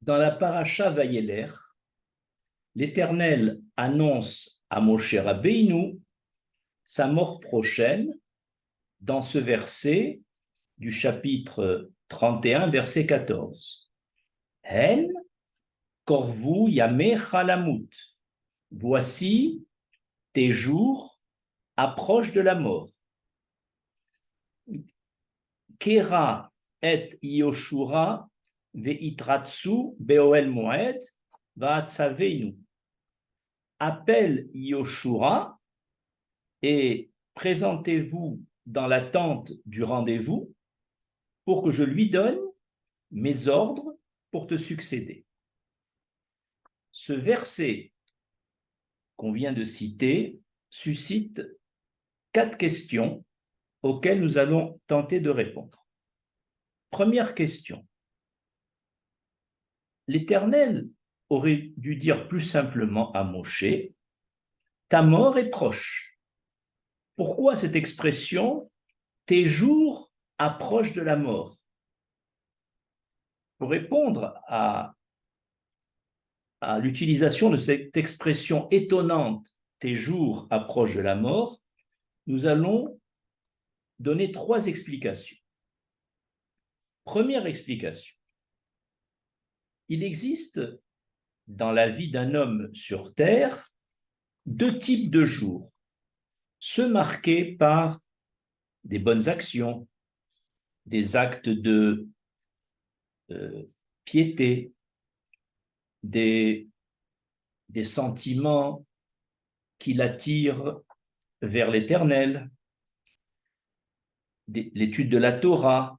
Dans la paracha Vayeler, l'Éternel annonce à Moshe Rabbeinu sa mort prochaine dans ce verset du chapitre 31, verset 14. Hen korvu yameh chalamut. Voici tes jours approchent de la mort. Kera et Yoshua veitratsu beoel moed va'atsaveinu. Appelle Yoshua et présentez-vous dans la tente du rendez-vous pour que je lui donne mes ordres pour te succéder. Ce verset qu'on vient de citer suscite 4 questions auxquelles nous allons tenter de répondre. Première question. L'Éternel aurait dû dire plus simplement à Moshe, ta mort est proche. Pourquoi cette expression, tes jours approchent de la mort? Pour répondre à l'utilisation de cette expression étonnante, tes jours approchent de la mort, nous allons donner 3 explications. Première explication. Il existe dans la vie d'un homme sur Terre 2 types de jours. Ceux marqués par des bonnes actions, des actes de piété, des sentiments qui l'attirent vers l'Éternel, l'étude de la Torah.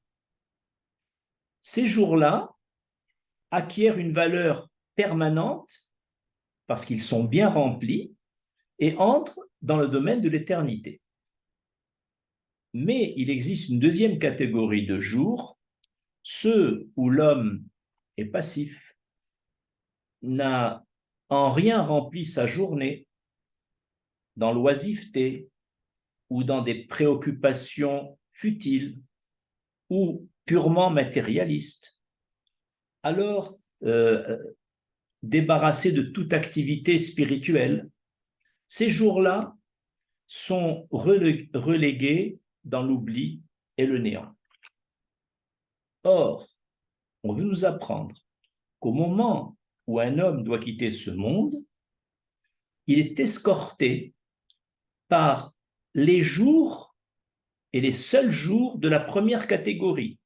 Ces jours-là acquièrent une valeur permanente parce qu'ils sont bien remplis et entrent dans le domaine de l'éternité. Mais il existe une deuxième catégorie de jours, ceux où l'homme est passif, n'a en rien rempli sa journée, dans l'oisiveté ou dans des préoccupations futiles ou purement matérialistes. Alors, débarrassés de toute activité spirituelle, ces jours-là sont relégués dans l'oubli et le néant. Or, on veut nous apprendre qu'au moment où un homme doit quitter ce monde, il est escorté par les jours et les seuls jours de la première catégorie.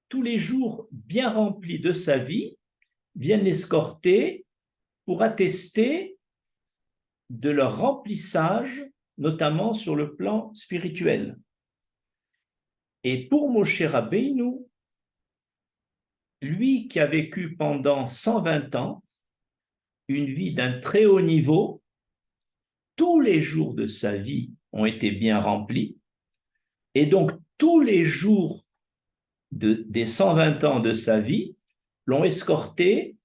Tous les jours bien remplis de sa vie viennent l'escorter pour attester de leur remplissage, notamment sur le plan spirituel. Et pour Moshe Rabbeinu, lui qui a vécu pendant 120 ans une vie d'un très haut niveau, tous les jours de sa vie ont été bien remplis, et donc tous les jours des 120 ans de sa vie l'ont escorté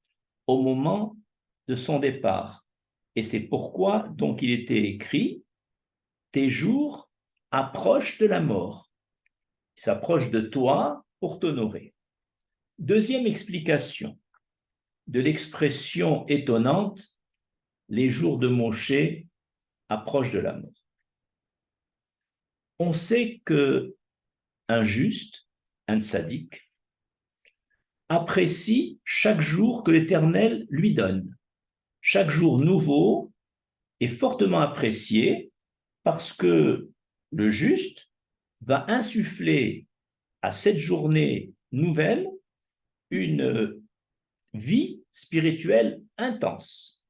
au moment de son départ. Et c'est pourquoi donc il était écrit « Tes jours approchent de la mort ». Ils s'approchent de toi pour t'honorer. Deuxième explication de l'expression étonnante « Les jours de Moshe approchent de la mort ». On sait qu'un juste, un tzaddik, apprécie chaque jour que l'Éternel lui donne. Chaque jour nouveau est fortement apprécié parce que le juste va insuffler à cette journée nouvelle une vie spirituelle intense.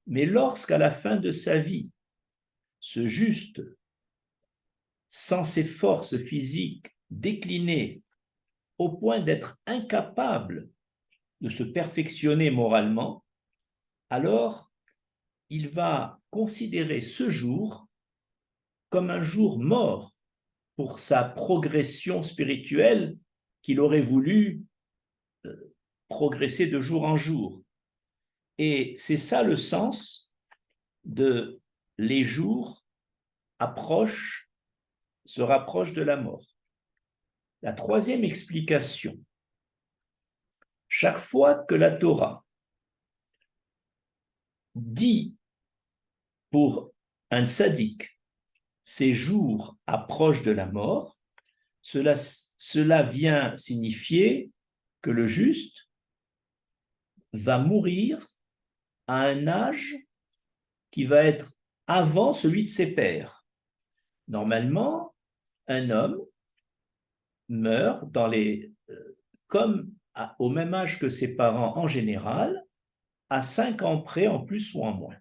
Mais lorsqu'à la fin de sa vie, ce juste, sans ses forces physiques déclinées au point d'être incapable de se perfectionner moralement, alors il va considérer ce jour comme un jour mort pour sa progression spirituelle qu'il aurait voulu progresser de jour en jour. Et c'est ça le sens de les jours se rapprochent de la mort. La troisième explication, chaque fois que la Torah dit pour un tzaddik, ses jours approchent de la mort, cela vient signifier que le juste va mourir à un âge qui va être avant celui de ses pères. Normalement, un homme meurt au même âge que ses parents en général, à 5 ans près, en plus ou en moins.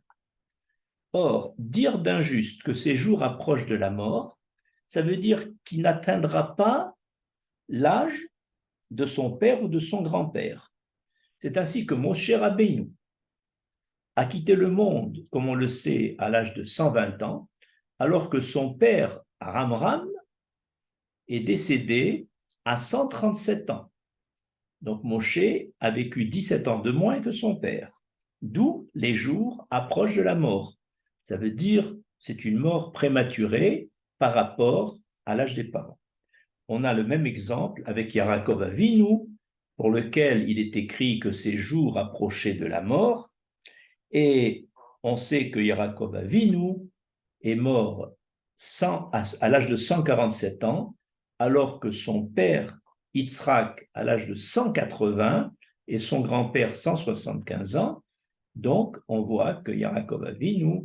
Or, dire d'un juste que ses jours approchent de la mort, ça veut dire qu'il n'atteindra pas l'âge de son père ou de son grand-père. C'est ainsi que Moshe Rabbeinu a quitté le monde, comme on le sait, à l'âge de 120 ans, alors que son père, Ramram, est décédé à 137 ans. Donc Moshe a vécu 17 ans de moins que son père, d'où les jours approchent de la mort. Ça veut dire c'est une mort prématurée par rapport à l'âge des parents. On a le même exemple avec Yaakov Avinu, pour lequel il est écrit que ses jours approchaient de la mort, et on sait que Yaakov Avinu est mort à l'âge de 147 ans, alors que son père Yitzhak à l'âge de 180 et son grand-père 175 ans. Donc, on voit que Yaakov Avinu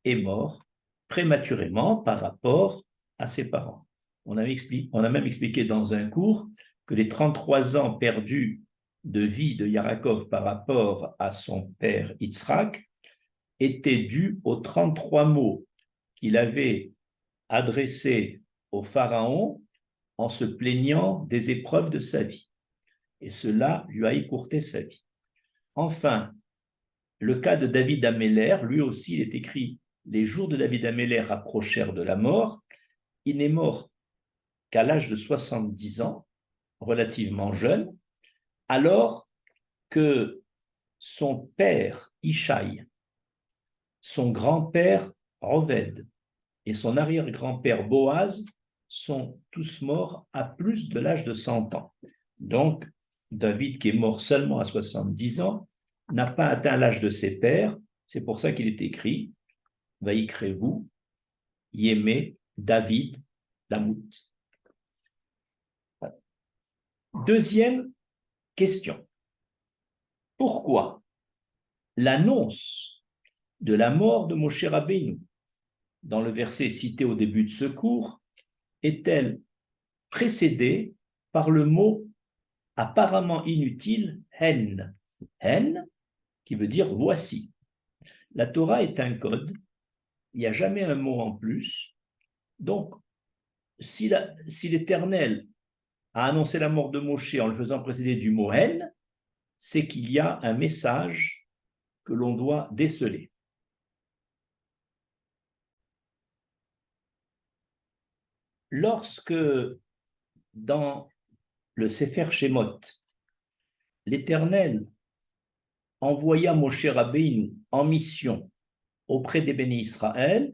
est mort prématurément par rapport à ses parents. On a même expliqué dans un cours que les 33 ans perdus de vie de Yaakov par rapport à son père Yitzhak étaient dus aux 33 mots qu'il avait adressés au pharaon en se plaignant des épreuves de sa vie. Et cela lui a écourté sa vie. Enfin, le cas de David Améler, lui aussi, il est écrit « Les jours de David Améler approchèrent de la mort ». Il n'est mort qu'à l'âge de 70 ans, relativement jeune, alors que son père Ishaï, son grand-père Roved et son arrière-grand-père Boaz sont tous morts à plus de l'âge de 100 ans. Donc, David, qui est mort seulement à 70 ans, n'a pas atteint l'âge de ses pères. C'est pour ça qu'il est écrit « Vaïkrez-vous, Yémé, David, Lamout ». Deuxième question. Pourquoi l'annonce de la mort de Moshe Rabbeinu dans le verset cité au début de ce cours est-elle précédée par le mot apparemment inutile « hen ». Hen, qui veut dire « voici ». La Torah est un code, il n'y a jamais un mot en plus. Donc, si l'Éternel a annoncé la mort de Moshe en le faisant précéder du mot « hen », c'est qu'il y a un message que l'on doit déceler. Lorsque, dans le Sefer Shemot, l'Éternel envoya Moshe Rabbeinu en mission auprès des bénis Israël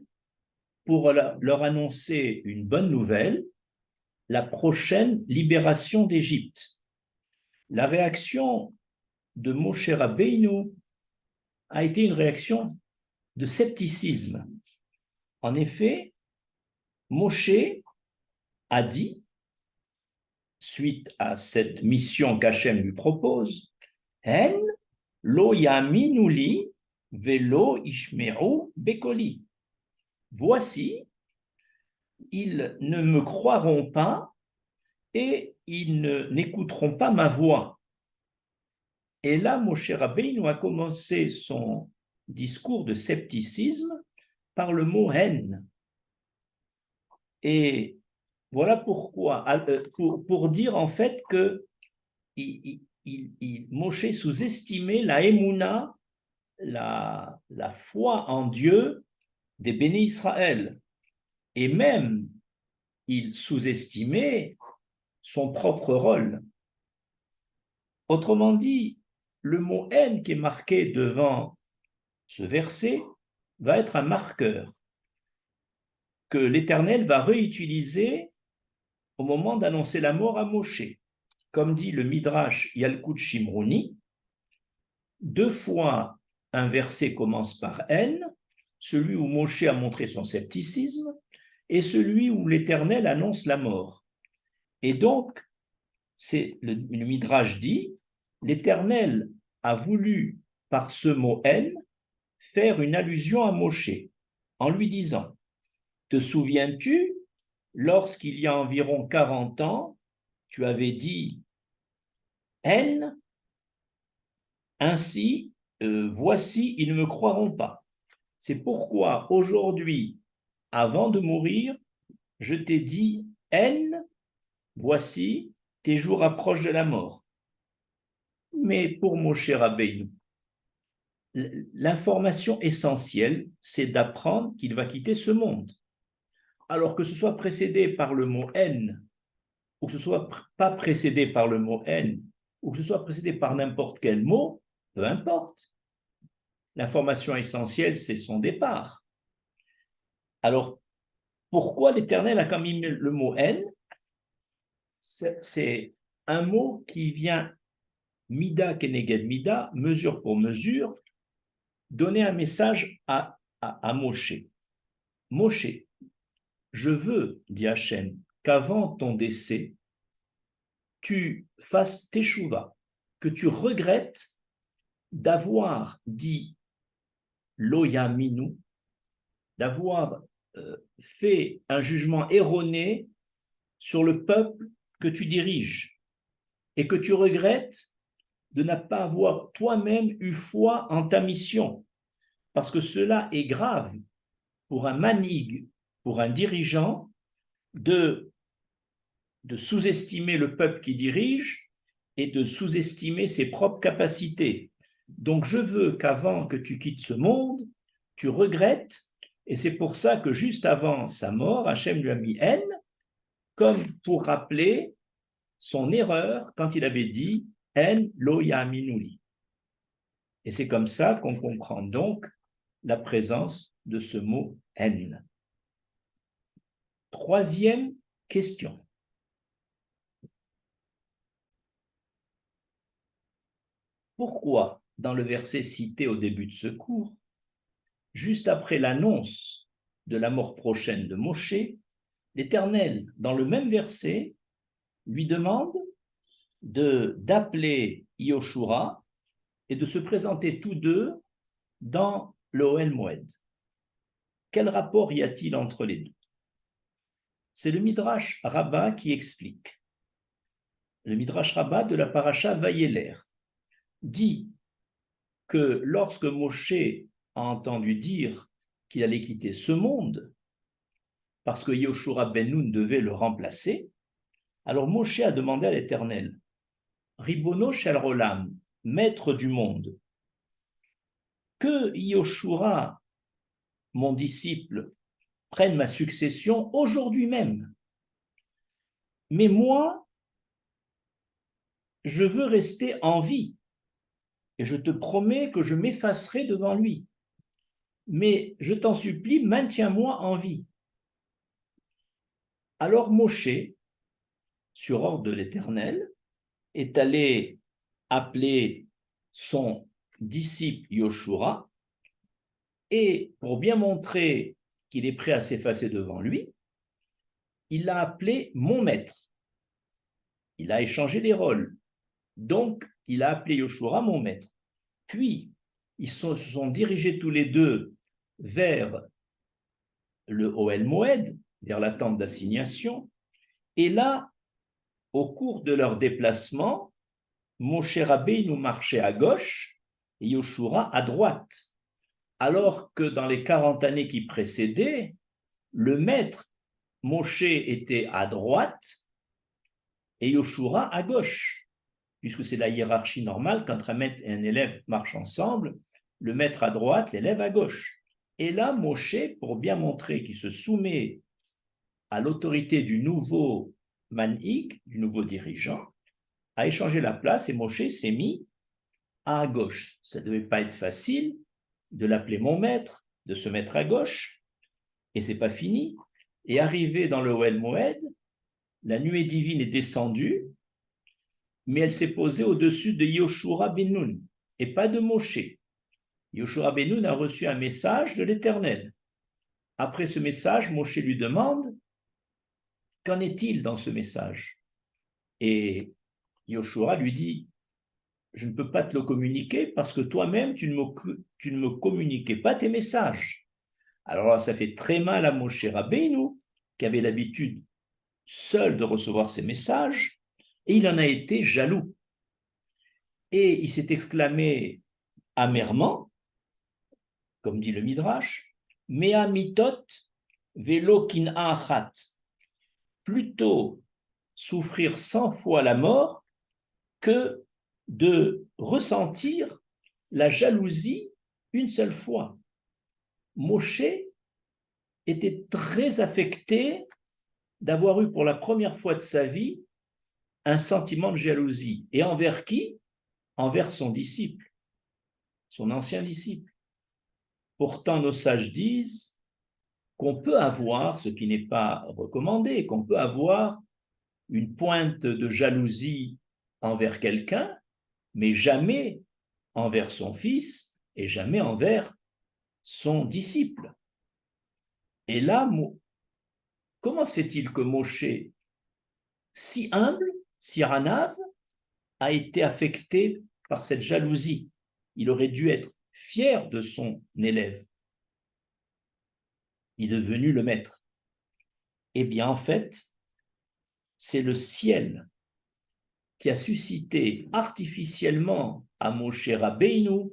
pour leur annoncer une bonne nouvelle, la prochaine libération d'Égypte. La réaction de Moshe Rabbeinu a été une réaction de scepticisme. En effet, Moshe a dit, suite à cette mission qu'Hachem lui propose, « En lo yaminu li velo ishmeru bekoli » Voici, ils ne me croiront pas et ils n'écouteront pas ma voix. Et là, Moshe Rabbeinu a commencé son discours de scepticisme par le mot « haine ». Et voilà pourquoi, pour dire en fait que Moshe sous-estimait la émouna, la foi en Dieu des bénis Israël. Et même, il sous-estimait son propre rôle. Autrement dit, le mot « haine » qui est marqué devant ce verset va être un marqueur que l'Éternel va réutiliser au moment d'annoncer la mort à Moshe. comme dit le Midrash Yalkut Shimroni, 2 fois un verset commence par N, celui où Moshe a montré son scepticisme, et celui où l'Éternel annonce la mort. Et donc, le Midrash dit, l'Éternel a voulu, par ce mot N, faire une allusion à Moshe, en lui disant, te souviens-tu, lorsqu'il y a environ 40 ans, tu avais dit N, ainsi, voici, ils ne me croiront pas. C'est pourquoi aujourd'hui, avant de mourir, je t'ai dit N, voici, tes jours approchent de la mort. Mais pour Moshe Rabbeinu, l'information essentielle, c'est d'apprendre qu'il va quitter ce monde. Alors que ce soit précédé par le mot N, ou que ce soit pas précédé par le mot N, ou que ce soit précédé par n'importe quel mot, peu importe. L'information essentielle, c'est son départ. Alors, pourquoi l'Éternel a quand même mis le mot N? C'est un mot qui vient mida keneged mida, mesure pour mesure, donner un message à Moshe. Moshe, je veux, dit Hachem, qu'avant ton décès, tu fasses teshuva, que tu regrettes d'avoir dit loyaminu, d'avoir fait un jugement erroné sur le peuple que tu diriges et que tu regrettes de ne pas avoir toi-même eu foi en ta mission, parce que cela est grave pour un manig, pour un dirigeant, de sous-estimer le peuple qui dirige et de sous-estimer ses propres capacités. Donc je veux qu'avant que tu quittes ce monde, tu regrettes, et c'est pour ça que juste avant sa mort, Hachem lui a mis N, comme pour rappeler son erreur quand il avait dit En lo yaminuli. Et c'est comme ça qu'on comprend donc la présence de ce mot En. Troisième question. Pourquoi, dans le verset cité au début de ce cours, juste après l'annonce de la mort prochaine de Moshe, l'Éternel, dans le même verset, lui demande d'appeler Yoshua et de se présenter tous deux dans le Ohel Moed. Quel rapport y a-t-il entre les deux? C'est le Midrash Rabbah qui explique. Le Midrash Rabbah de la paracha Vayeler dit que lorsque Moshe a entendu dire qu'il allait quitter ce monde, parce que Yoshua ben Nun devait le remplacer, alors Moshe a demandé à l'Éternel, Ribono shel Olam, maître du monde, que Yoshua, mon disciple, prenne ma succession aujourd'hui même. Mais moi, je veux rester en vie, et je te promets que je m'effacerai devant lui. Mais je t'en supplie, maintiens-moi en vie. Alors Moshe, sur ordre de l'Éternel, est allé appeler son disciple Yoshua, et pour bien montrer qu'il est prêt à s'effacer devant lui, il l'a appelé mon maître. Il a échangé les rôles. Donc, il a appelé Yoshua mon maître. Puis, ils se sont dirigés tous les deux vers le Ohel Moed, vers la tente d'assignation. Et là, au cours de leur déplacement, Moshe Rabbeinu marchait à gauche et Yoshua à droite. Alors que dans les 40 années qui précédaient, le maître Moshe était à droite et Yoshua à gauche, puisque c'est la hiérarchie normale, quand un maître et un élève marchent ensemble, le maître à droite, l'élève à gauche. Et là, Moshe, pour bien montrer qu'il se soumet à l'autorité du nouveau manhig, du nouveau dirigeant, a échangé la place et Moshe s'est mis à gauche. Ça ne devait pas être facile de l'appeler mon maître, de se mettre à gauche, et c'est pas fini. Et arrivé dans le Ohel Moed, la nuée divine est descendue, mais elle s'est posée au-dessus de Yoshua ben Nun et pas de Moshe. Yoshua ben Nun a reçu un message de l'Éternel. Après ce message, Moshe lui demande, qu'en est-il dans ce message? Et Yoshua lui dit, je ne peux pas te le communiquer parce que toi-même, tu ne me communiquais pas tes messages. Alors là, ça fait très mal à Moshe Rabbeinu, qui avait l'habitude seul de recevoir ces messages, et il en a été jaloux. Et il s'est exclamé amèrement, comme dit le Midrash, Mea mitot velo kin'a achat. Plutôt souffrir 100 fois la mort que de ressentir la jalousie une seule fois. Moshe était très affecté d'avoir eu pour la première fois de sa vie un sentiment de jalousie. Et envers qui? Envers son disciple, son ancien disciple. Pourtant, nos sages disent qu'on peut avoir, ce qui n'est pas recommandé, qu'on peut avoir une pointe de jalousie envers quelqu'un, mais jamais envers son fils et jamais envers son disciple. Et là, comment se fait-il que Moshe, si humble, si ranav, a été affecté par cette jalousie? Il aurait dû être fier de son élève. Il est devenu le maître. Eh bien, en fait, c'est le ciel qui a suscité artificiellement à Moshe Rabbeinu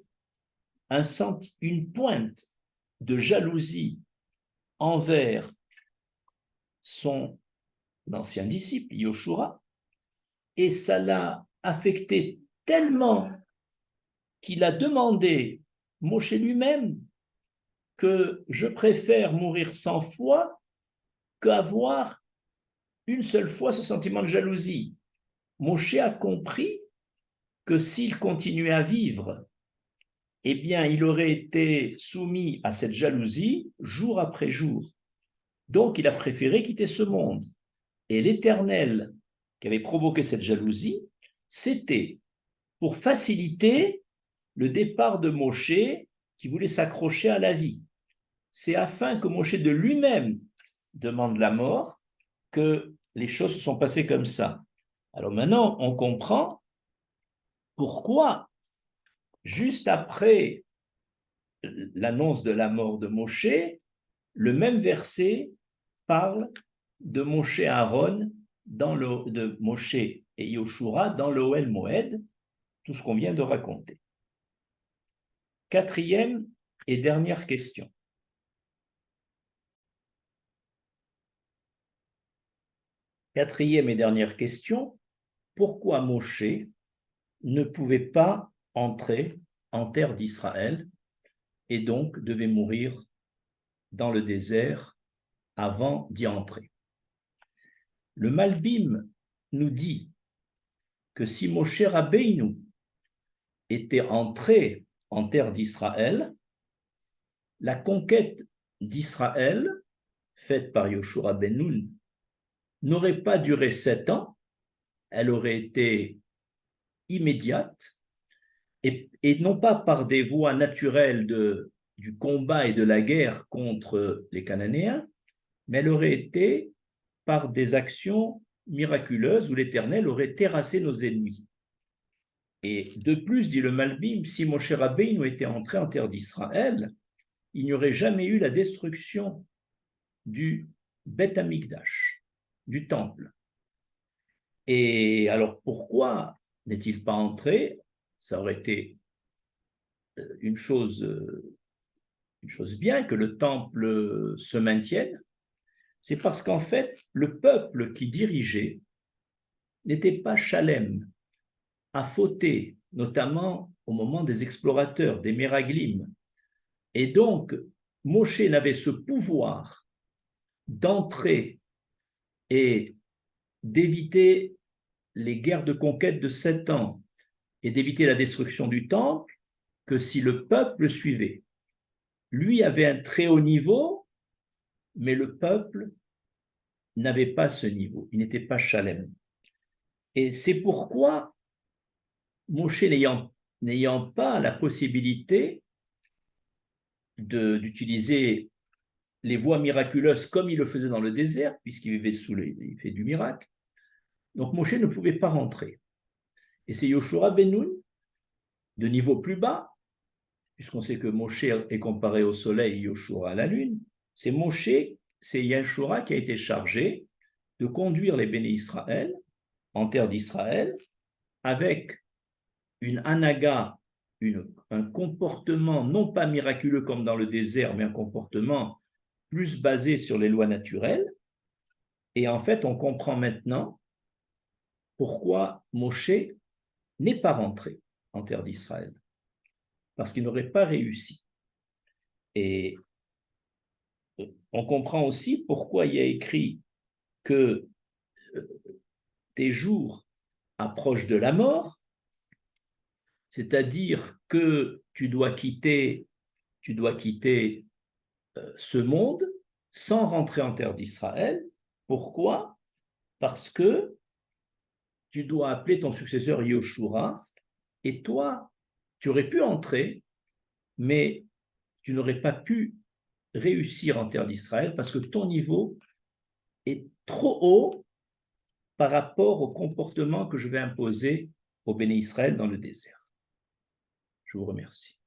une pointe de jalousie envers son ancien disciple, Yoshua, et ça l'a affecté tellement qu'il a demandé, Moshe lui-même, que je préfère mourir 100 fois qu'avoir une seule fois ce sentiment de jalousie. Moshe a compris que s'il continuait à vivre, eh bien, il aurait été soumis à cette jalousie jour après jour. Donc, il a préféré quitter ce monde. Et l'Éternel qui avait provoqué cette jalousie, c'était pour faciliter le départ de Moshe qui voulait s'accrocher à la vie. C'est afin que Moshe de lui-même demande la mort que les choses se sont passées comme ça. Alors maintenant, on comprend pourquoi, juste après l'annonce de la mort de Moshe, le même verset parle de Moshe et Aaron, de Moshe et Yoshua dans le Ohel Moed, tout ce qu'on vient de raconter. Quatrième et dernière question. Quatrième et dernière question, pourquoi Moshe ne pouvait pas entrer en terre d'Israël et donc devait mourir dans le désert avant d'y entrer? Le Malbim nous dit que si Moshe Rabbeinu était entré en terre d'Israël, la conquête d'Israël, faite par Yoshua ben Nun, n'aurait pas duré 7 ans, elle aurait été immédiate, et non pas par des voies naturelles du combat et de la guerre contre les Cananéens, mais elle aurait été par des actions miraculeuses où l'Éternel aurait terrassé nos ennemis. Et de plus, dit le Malbim, si Moshe Rabbeinu était entré en terre d'Israël, il n'y aurait jamais eu la destruction du Beth Amikdash, du temple. Et alors pourquoi n'est-il pas entré? Ça aurait été une chose bien que le temple se maintienne. C'est parce qu'en fait, le peuple qui dirigeait n'était pas Shalem, a fauté, notamment au moment des explorateurs, des Meraglim. Et donc, Moshe n'avait ce pouvoir d'entrer et d'éviter les guerres de conquête de 7 ans et d'éviter la destruction du temple que si le peuple le suivait. Lui avait un très haut niveau, mais le peuple n'avait pas ce niveau, il n'était pas Shalem. Et c'est pourquoi Moshe n'ayant pas la possibilité d'utiliser les voies miraculeuses comme il le faisait dans le désert, puisqu'il vivait il fait du miracle, donc Moshe ne pouvait pas rentrer. Et c'est Yoshua ben Nun, de niveau plus bas, puisqu'on sait que Moshe est comparé au soleil et Yoshua à la lune, c'est Moshe, c'est Yoshua qui a été chargé de conduire les béné Israël en terre d'Israël avec une anaga, un comportement non pas miraculeux comme dans le désert, mais un comportement plus basé sur les lois naturelles. Et en fait, on comprend maintenant pourquoi Moshe n'est pas rentré en terre d'Israël, parce qu'il n'aurait pas réussi. Et on comprend aussi pourquoi il y a écrit que tes jours approchent de la mort, c'est-à-dire que tu dois quitter ce monde sans rentrer en terre d'Israël. Pourquoi? Parce que tu dois appeler ton successeur Yoshua, et toi, tu aurais pu entrer, mais tu n'aurais pas pu réussir en terre d'Israël parce que ton niveau est trop haut par rapport au comportement que je vais imposer au béné Israël dans le désert. Je vous remercie.